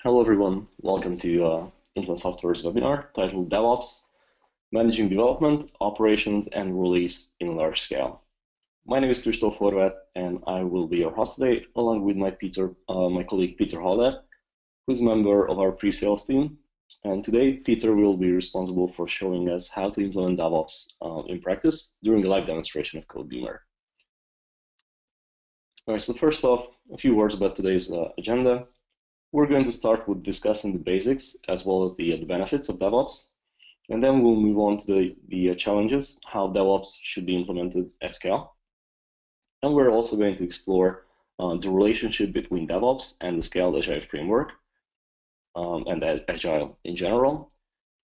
Hello everyone, welcome to Influence Software's webinar titled DevOps, Managing Development, Operations, and Release in Large Scale. My name is Christoph Horvat, and I will be your host today, along with my colleague Peter Holder, who is a member of our pre-sales team. And today, Peter will be responsible for showing us how to implement DevOps in practice during a live demonstration of codeBeamer. All right, so first off, a few words about today's agenda. We're going to start with discussing the basics as well as the benefits of DevOps, and then we'll move on to the challenges, how DevOps should be implemented at scale. And we're also going to explore the relationship between DevOps and the Scaled Agile framework and Agile in general.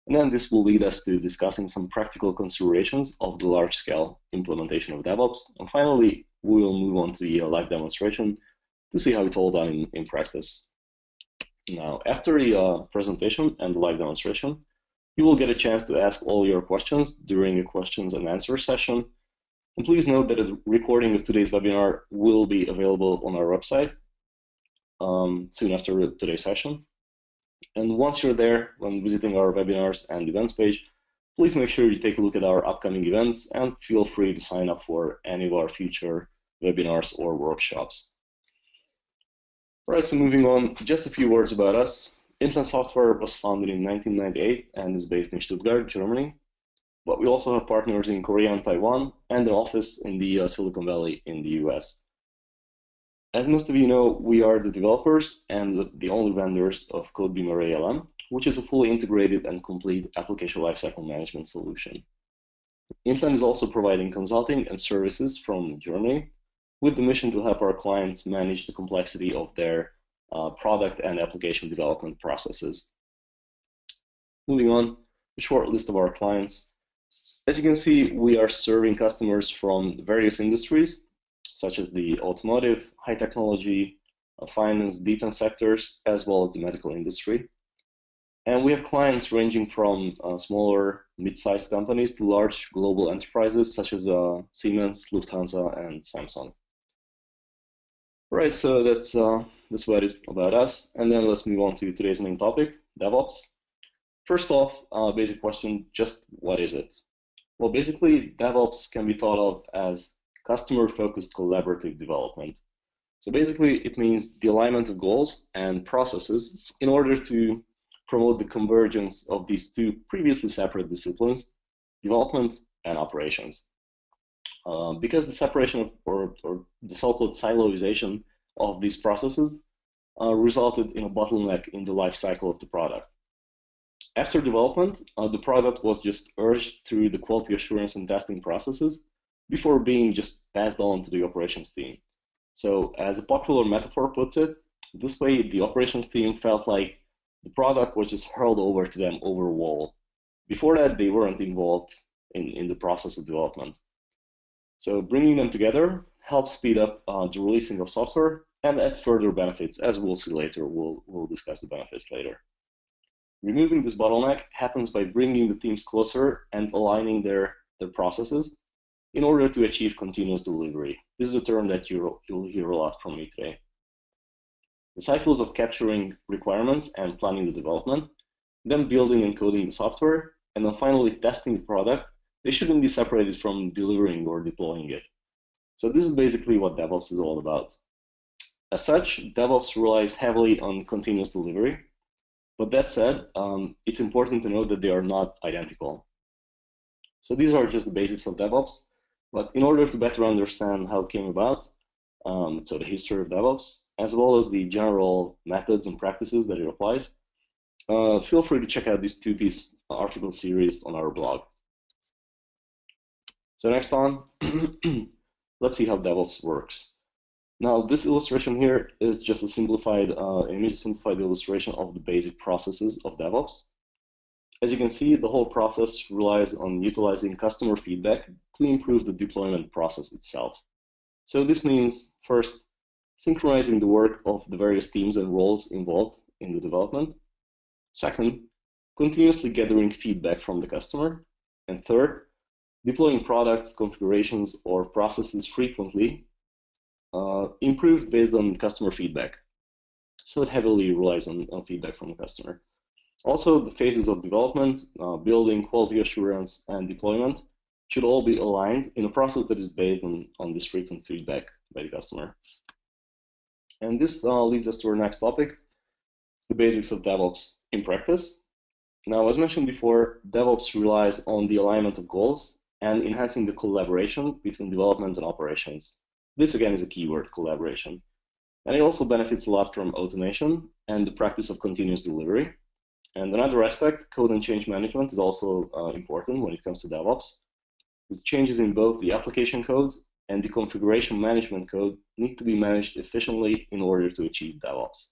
And then this will lead us to discussing some practical considerations of the large-scale implementation of DevOps. And finally, we will move on to the live demonstration to see how it's all done in practice. Now, after the presentation and the live demonstration, you will get a chance to ask all your questions during a questions and answer session. And please note that a recording of today's webinar will be available on our website soon after today's session. And once you're there, when visiting our webinars and events page, please make sure you take a look at our upcoming events and feel free to sign up for any of our future webinars or workshops. All right, so moving on, just a few words about us. Influence Software was founded in 1998 and is based in Stuttgart, Germany. But we also have partners in Korea and Taiwan and an office in the Silicon Valley in the US. As most of you know, we are the developers and the only vendors of codeBeamer ALM, which is a fully integrated and complete application lifecycle management solution. Influence is also providing consulting and services from Germany, with the mission to help our clients manage the complexity of their product and application development processes. Moving on, a short list of our clients. As you can see, we are serving customers from various industries, such as the automotive, high technology, finance, defense sectors, as well as the medical industry. And we have clients ranging from smaller, mid-sized companies to large global enterprises, such as Siemens, Lufthansa, and Samsung. Right, so that's what it is about us. And then let's move on to today's main topic, DevOps. First off, basic question, just what is it? Well, basically, DevOps can be thought of as customer-focused collaborative development. So basically, it means the alignment of goals and processes in order to promote the convergence of these two previously separate disciplines, development and operations. Because the separation or the so-called siloization of these processes resulted in a bottleneck in the life cycle of the product. After development, the product was just urged through the quality assurance and testing processes before being just passed on to the operations team. So as a popular metaphor puts it, this way the operations team felt like the product was just hurled over to them over a wall. Before that, they weren't involved in the process of development. So bringing them together helps speed up the releasing of software and adds further benefits, as we'll see later. We'll discuss the benefits later. Removing this bottleneck happens by bringing the teams closer and aligning their processes in order to achieve continuous delivery. This is a term that you'll hear a lot from me today. The cycles of capturing requirements and planning the development, then building and coding the software, and then finally testing the product, they shouldn't be separated from delivering or deploying it. So this is basically what DevOps is all about. As such, DevOps relies heavily on continuous delivery. But that said, it's important to note that they are not identical. So these are just the basics of DevOps. But in order to better understand how it came about, so the history of DevOps, as well as the general methods and practices that it applies, feel free to check out this two-piece article series on our blog. So next on, let's see how DevOps works. Now, this illustration here is just a simplified illustration of the basic processes of DevOps. As you can see, the whole process relies on utilizing customer feedback to improve the deployment process itself. So this means, first, synchronizing the work of the various teams and roles involved in the development. Second, continuously gathering feedback from the customer. And third, deploying products, configurations, or processes frequently, improved based on customer feedback. so it heavily relies on feedback from the customer. Also, the phases of development, building, quality assurance, and deployment should all be aligned in a process that is based on this frequent feedback by the customer. And this leads us to our next topic, the basics of DevOps in practice. Now, as mentioned before, DevOps relies on the alignment of goals and enhancing the collaboration between development and operations. This, again, is a keyword, collaboration. And it also benefits a lot from automation and the practice of continuous delivery. And another aspect, code and change management, is also important when it comes to DevOps. The changes in both the application code and the configuration management code need to be managed efficiently in order to achieve DevOps.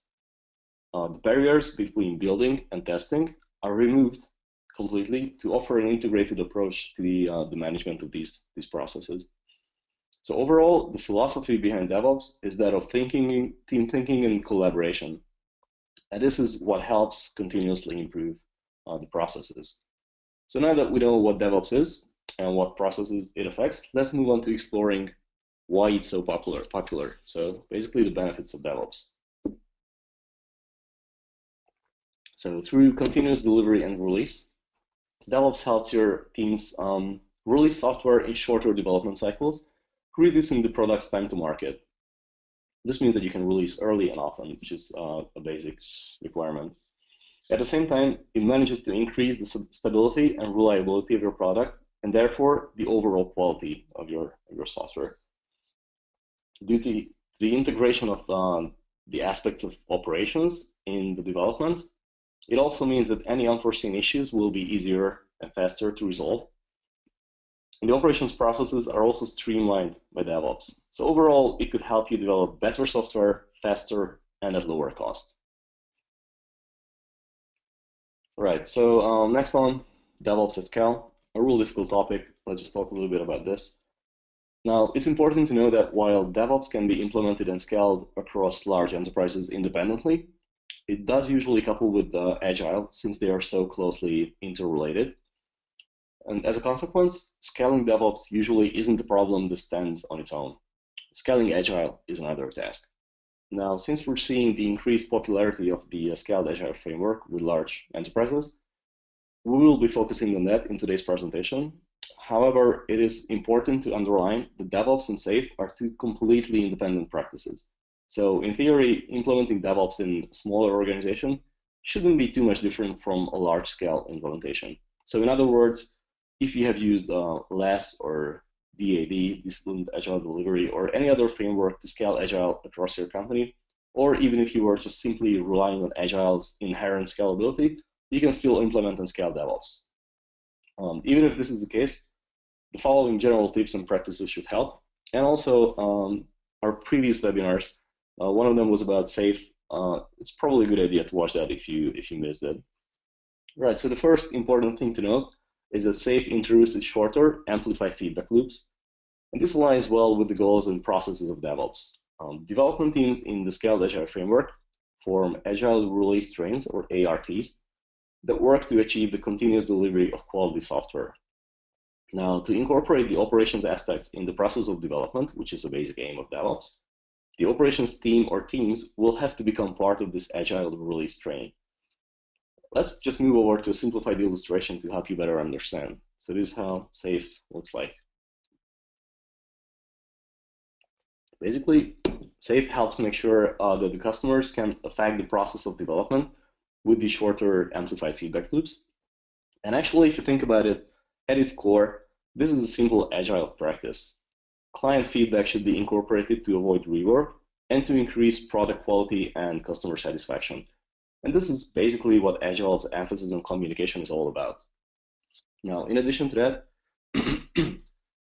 The barriers between building and testing are removed completely to offer an integrated approach to the management of these processes. So overall, the philosophy behind DevOps is that of team thinking and collaboration. And this is what helps continuously improve the processes. So now that we know what DevOps is and what processes it affects, let's move on to exploring why it's so popular. So basically the benefits of DevOps. So through continuous delivery and release, DevOps helps your teams release software in shorter development cycles, reducing the product's time to market. This means that you can release early and often, which is a basic requirement. At the same time, it manages to increase the stability and reliability of your product, and therefore the overall quality of your software. Due to the integration of the aspects of operations in the development, it also means that any unforeseen issues will be easier and faster to resolve. And the operations processes are also streamlined by DevOps. So overall, it could help you develop better software faster and at lower cost. Right, so next on, DevOps at scale, a real difficult topic. Let's just talk a little bit about this. Now, it's important to know that while DevOps can be implemented and scaled across large enterprises independently, it does usually couple with Agile since they are so closely interrelated. And as a consequence, scaling DevOps usually isn't a problem that stands on its own. Scaling Agile is another task. Now, since we're seeing the increased popularity of the Scaled Agile framework with large enterprises, we will be focusing on that in today's presentation. However, it is important to underline that DevOps and SAFe are two completely independent practices. So in theory, implementing DevOps in a smaller organization shouldn't be too much different from a large-scale implementation. So in other words, if you have used LAS or DAD, Disciplined Agile Delivery, or any other framework to scale Agile across your company, or even if you were just simply relying on Agile's inherent scalability, you can still implement and scale DevOps. Even if this is the case, the following general tips and practices should help. And also, our previous webinars, one of them was about SAFe. It's probably a good idea to watch that if you missed it. Right, so the first important thing to note is that SAFe introduces shorter, amplified feedback loops. And this aligns well with the goals and processes of DevOps. Development teams in the Scaled Agile framework form Agile Release Trains, or ARTs, that work to achieve the continuous delivery of quality software. Now, to incorporate the operations aspects in the process of development, which is a basic aim of DevOps, the operations team or teams will have to become part of this Agile Release Train. Let's just move over to a simplified illustration to help you better understand. So this is how SAFe looks like. Basically, SAFe helps make sure that the customers can affect the process of development with the shorter amplified feedback loops. And actually, if you think about it, at its core, this is a simple Agile practice. Client feedback should be incorporated to avoid rework and to increase product quality and customer satisfaction. And this is basically what Agile's emphasis on communication is all about. Now, in addition to that,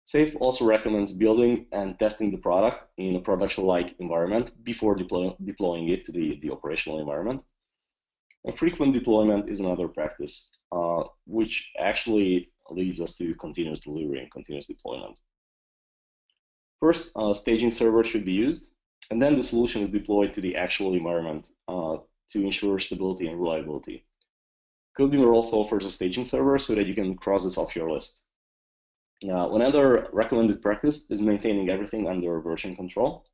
SAFe also recommends building and testing the product in a production-like environment before deploying it to the operational environment. And frequent deployment is another practice, which actually leads us to continuous delivery and continuous deployment. First, staging server should be used, and then the solution is deployed to the actual environment to ensure stability and reliability. codeBeamer also offers a staging server so that you can cross this off your list. Now, another recommended practice is maintaining everything under version control.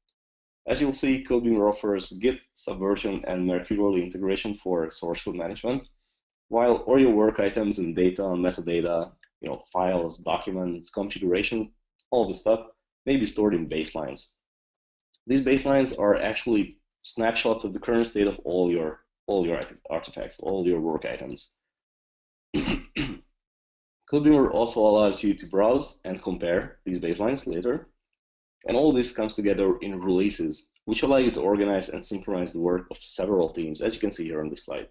As you'll see, codeBeamer offers Git, Subversion, and Mercurial integration for source code management, while all your work items and data, metadata, files, documents, configurations, all this stuff may be stored in baselines. These baselines are actually snapshots of the current state of all your artifacts, all your work items. codeBeamer also allows you to browse and compare these baselines later. And all this comes together in releases, which allow you to organize and synchronize the work of several teams, as you can see here on this slide.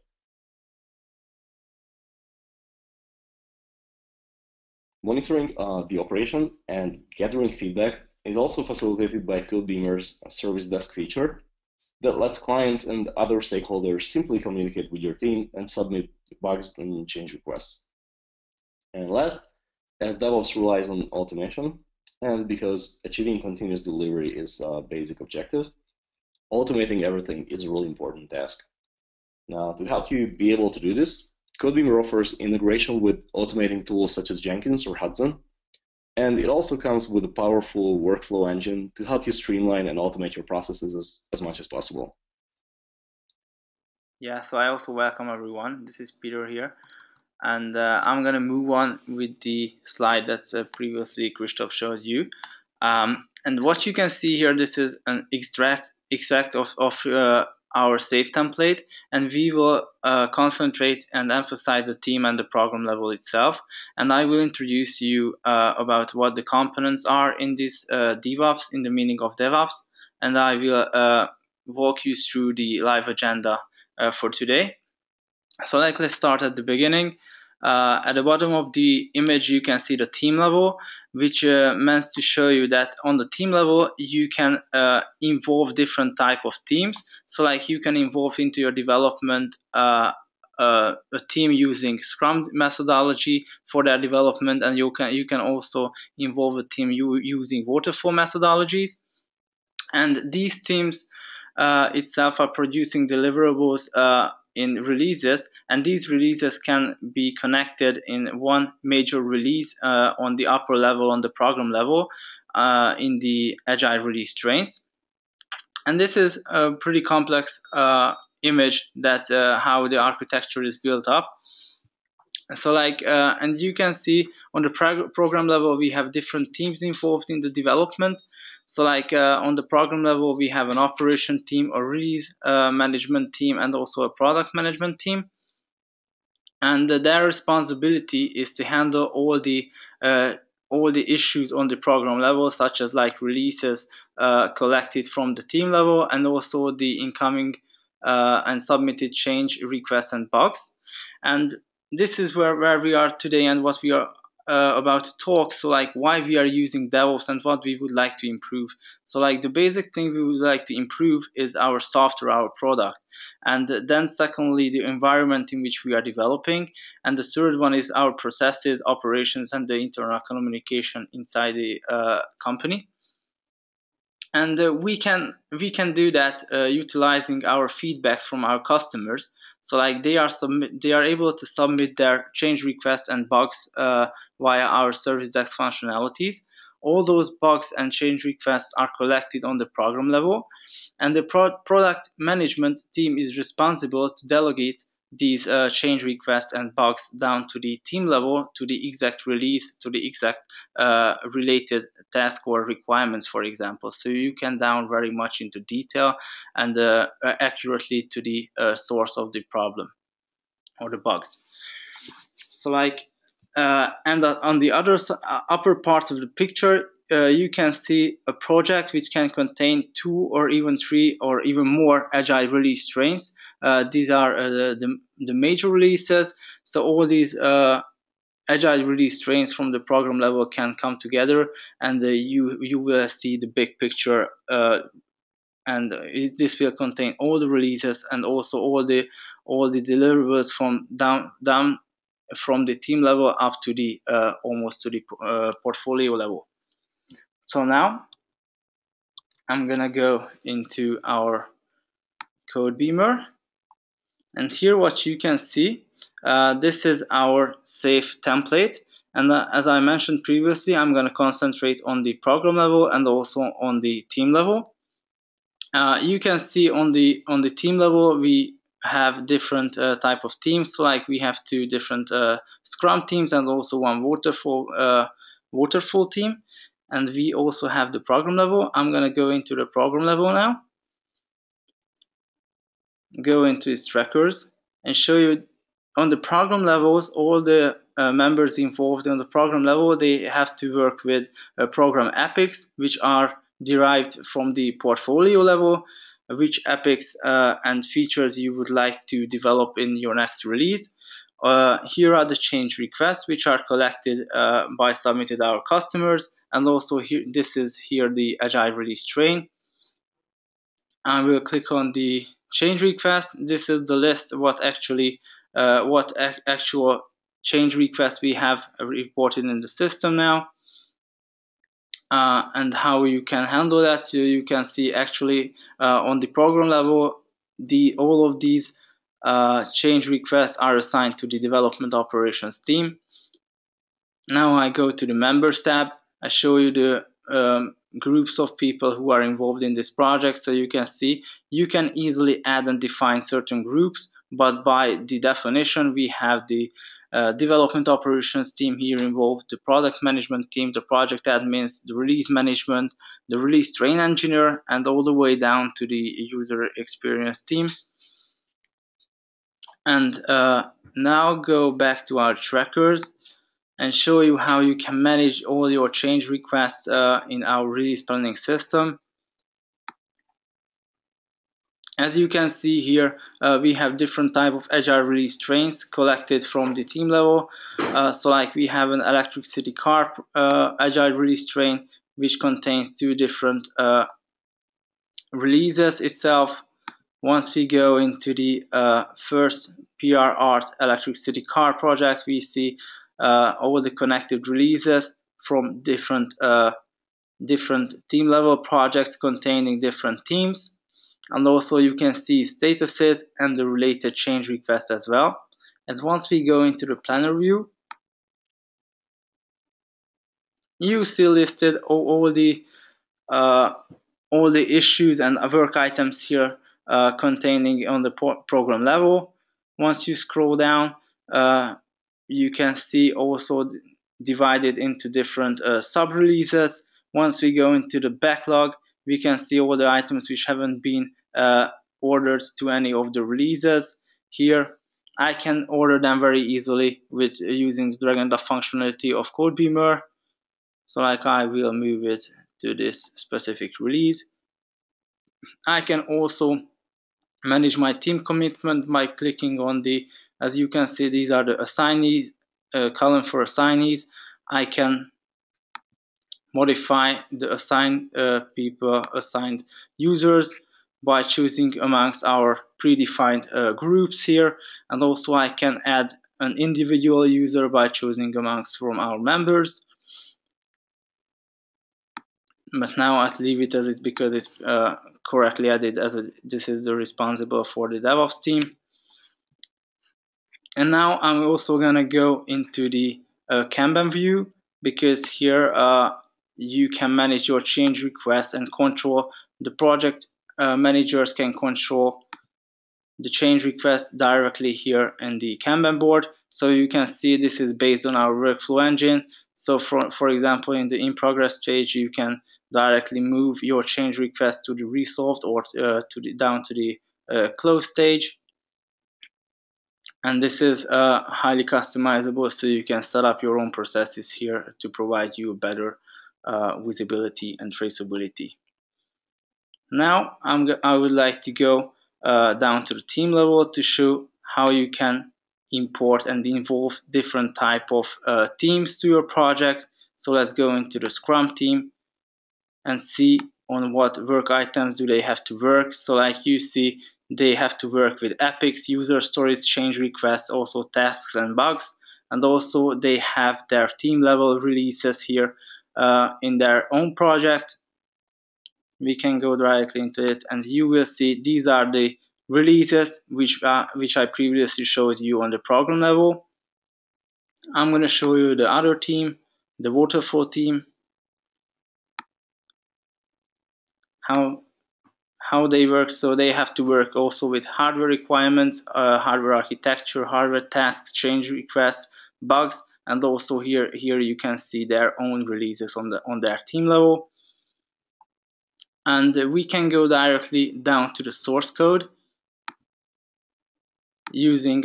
Monitoring the operation and gathering feedback is also facilitated by codeBeamer's service desk feature that lets clients and other stakeholders simply communicate with your team and submit bugs and change requests. And last, as DevOps relies on automation, and because achieving continuous delivery is a basic objective, automating everything is a really important task. Now, to help you be able to do this, codeBeamer offers integration with automating tools such as Jenkins or Hudson, and it also comes with a powerful workflow engine to help you streamline and automate your processes as much as possible. Yeah, so I also welcome everyone. This is Peter here, and I'm going to move on with the slide that previously Christoph showed you. And what you can see here, this is an extract of our safe template, and we will concentrate and emphasize the team and the program level itself. And I will introduce you about what the components are in this DevOps, in the meaning of DevOps, and I will walk you through the live agenda for today. So let's start at the beginning. At the bottom of the image, you can see the team level, which meant to show you that on the team level, you can involve different type of teams. So like you can involve into your development a team using Scrum methodology for their development, and you can also involve a team using waterfall methodologies. And these teams itself are producing deliverables in releases, and these releases can be connected in one major release on the upper level, on the program level, in the agile release trains. And this is a pretty complex image that how the architecture is built up. So and you can see on the program level, we have different teams involved in the development. So on the program level, we have an operation team, a release management team, and also a product management team. And their responsibility is to handle all the issues on the program level, such as releases collected from the team level, and also the incoming and submitted change requests and bugs. And this is where we are today and what we are about to talk. So why we are using DevOps and what we would like to improve. So the basic thing we would like to improve is our software, our product. And then secondly, the environment in which we are developing. And the third one is our processes, operations, and the internal communication inside the company. And we can do that utilizing our feedbacks from our customers. So they are able to submit their change requests and bugs via our service desk functionalities. All those bugs and change requests are collected on the program level, and the product management team is responsible to delegate these change requests and bugs down to the team level, to the exact release, to the exact related task or requirements, for example. So you can down very much into detail and accurately to the source of the problem or the bugs. So and on the upper part of the picture, you can see a project which can contain 2 or even 3 or even more agile release trains. These are the major releases. So all these agile release trains from the program level can come together, and you will see the big picture. And this will contain all the releases and also all the deliverables from down from the team level up to the almost to the portfolio level. So now I'm gonna go into our codeBeamer, and here what you can see, this is our safe template. And as I mentioned previously, I'm gonna concentrate on the program level and also on the team level. You can see on the team level we have different type of teams. So like we have two different Scrum teams and also one waterfall team, and we also have the program level. I'm gonna go into the program level now, go into its trackers, and show you on the program levels all the members involved on the program level. They have to work with program epics, which are derived from the portfolio level, which epics and features you would like to develop in your next release. Here are the change requests, which are collected by submitted our customers, and also here, this is here the agile release train. I will click on the change request. This is the list what actual change requests we have reported in the system now, and how you can handle that. So you can see actually on the program level, all of these change requests are assigned to the development operations team. Now I go to the members tab. I show you the groups of people who are involved in this project. So you can see you can easily add and define certain groups, but by the definition we have the development operations team here involved, the product management team, the project admins, the release management, the release train engineer, and all the way down to the user experience team. And now go back to our trackers and show you how you can manage all your change requests in our release planning system. As you can see here, we have different type of agile release trains collected from the team level. So like we have an electricity car agile release train, which contains two different releases itself. Once we go into the first PR Art electricity car project, we see all the connected releases from different team level projects containing different teams, and also you can see statuses and the related change requests as well. And once we go into the planner view, you see listed all the issues and work items here containing on the program level. Once you scroll down, you can see also divided into different sub-releases. Once we go into the backlog, we can see all the items which haven't been ordered to any of the releases. Here, I can order them very easily with using the drag and drop functionality of codeBeamer. So like I will move it to this specific release. I can also manage my team commitment by clicking on the, as you can see, these are the assignees, column for assignees. I can modify the assigned assigned users by choosing amongst our predefined groups here, and also I can add an individual user by choosing amongst from our members. But now I'll leave it as it because it's correctly added as this is the responsible for the DevOps team. And now I'm also gonna go into the Kanban view, because here you can manage your change requests and control the project managers can control the change request directly here in the Kanban board. So you can see this is based on our workflow engine. So for example, in the in progress stage, you can directly move your change request to the resolved or down to the close stage. And this is highly customizable, so you can set up your own processes here to provide you better visibility and traceability. Now I would like to go down to the team level to show how you can import and involve different type of teams to your project. So let's go into the Scrum team and see on what work items do they have to work. So like you see, they have to work with epics, user stories, change requests, also tasks and bugs. And also they have their team level releases here in their own project. We can go directly into it and you will see these are the releases which I previously showed you on the program level. I'm going to show you the other team, the waterfall team, how how they work. So they have to work also with hardware requirements, hardware architecture, hardware tasks, change requests, bugs, and also here you can see their own releases on their team level. And we can go directly down to the source code using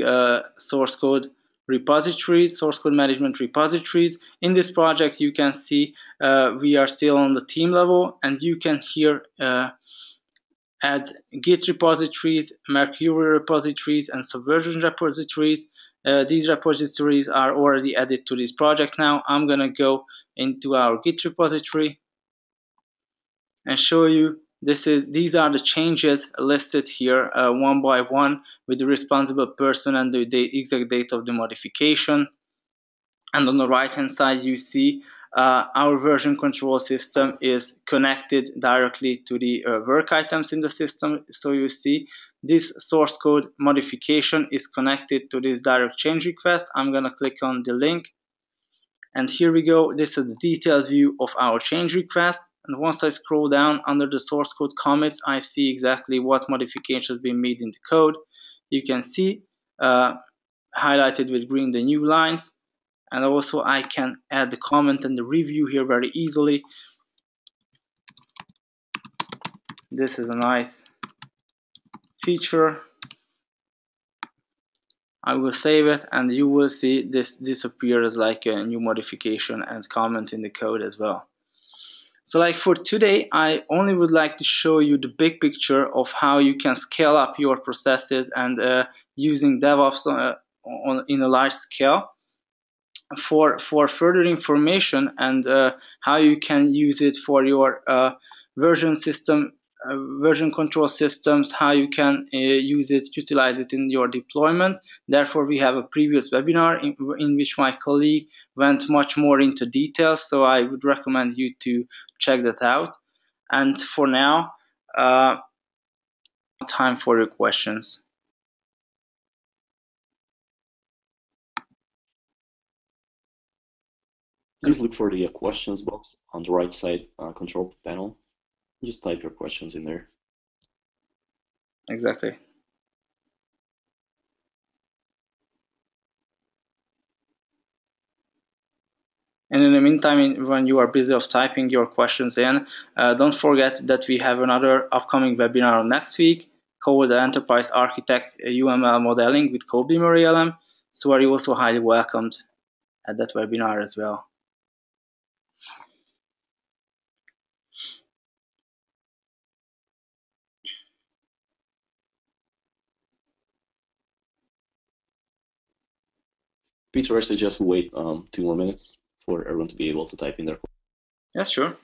source code repositories, source code management repositories. In this project, you can see we are still on the team level, and you can here add Git repositories, Mercury repositories, and Subversion repositories. These repositories are already added to this project now. I'm gonna go into our Git repository and show you these are the changes listed here one by one with the responsible person and the exact date of the modification. And on the right hand side you see our version control system is connected directly to the work items in the system. So you see this source code modification is connected to this direct change request. I'm gonna click on the link, and here we go. This is the detailed view of our change request. And once I scroll down under the source code commits, I see exactly what modifications been made in the code. You can see highlighted with green the new lines. And also I can add the comment and the review here very easily. This is a nice feature. I will save it, and you will see this disappear as like a new modification and comment in the code as well. So like for today, I only would like to show you the big picture of how you can scale up your processes and using DevOps in a large scale. For further information and how you can use it for your version control systems, how you can utilize it in your deployment. Therefore, we have a previous webinar in which my colleague went much more into details, so I would recommend you to check that out. And for now, time for your questions. Please look for the questions box on the right side control panel. Just type your questions in there. Exactly. And in the meantime, when you are busy of typing your questions in, don't forget that we have another upcoming webinar next week called Enterprise Architect UML Modeling with codeBeamer ALM. So are you also highly welcomed at that webinar as well. Peter, I suggest we wait 2 more minutes for everyone to be able to type in their questions. Yes, sure.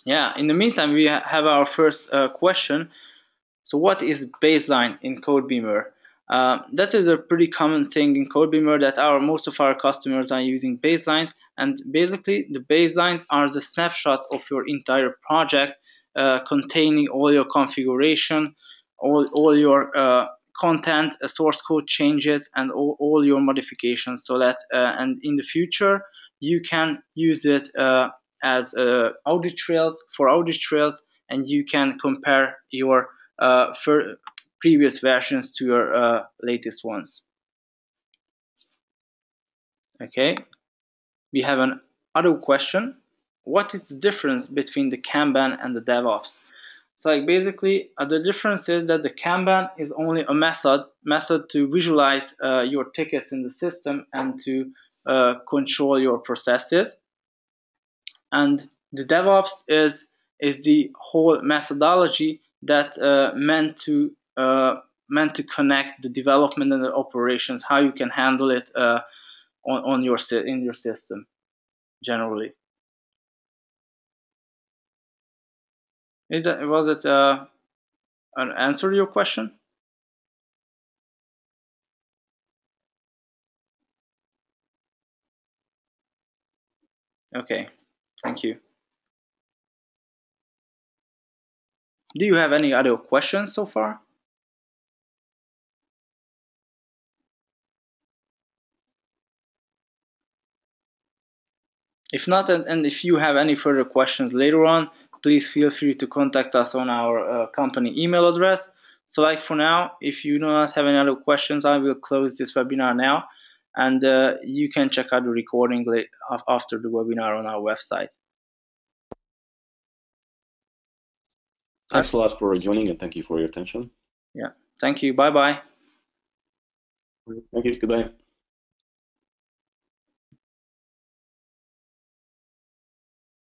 Yeah, in the meantime, we have our first question. So what is baseline in codeBeamer? That is a pretty common thing in codeBeamer that most of our customers are using baselines, and basically the baselines are the snapshots of your entire project containing all your configuration, all your content, source code changes, and all your modifications, so that and in the future you can use it as audit trails and you can compare your for previous versions to your latest ones. Okay, we have an other question. What is the difference between the Kanban and the DevOps? So like basically the difference is that the Kanban is only a method to visualize your tickets in the system and to control your processes, and the DevOps is the whole methodology that meant to connect the development and the operations, how you can handle it in your system generally. Was it an answer to your question? Okay, thank you. Do you have any other questions so far? If not, and if you have any further questions later on, please feel free to contact us on our company email address. So like for now, if you do not have any other questions, I will close this webinar now, and you can check out the recording after the webinar on our website. Thanks a lot for joining, and thank you for your attention. Yeah, thank you. Bye-bye. Thank you. Goodbye.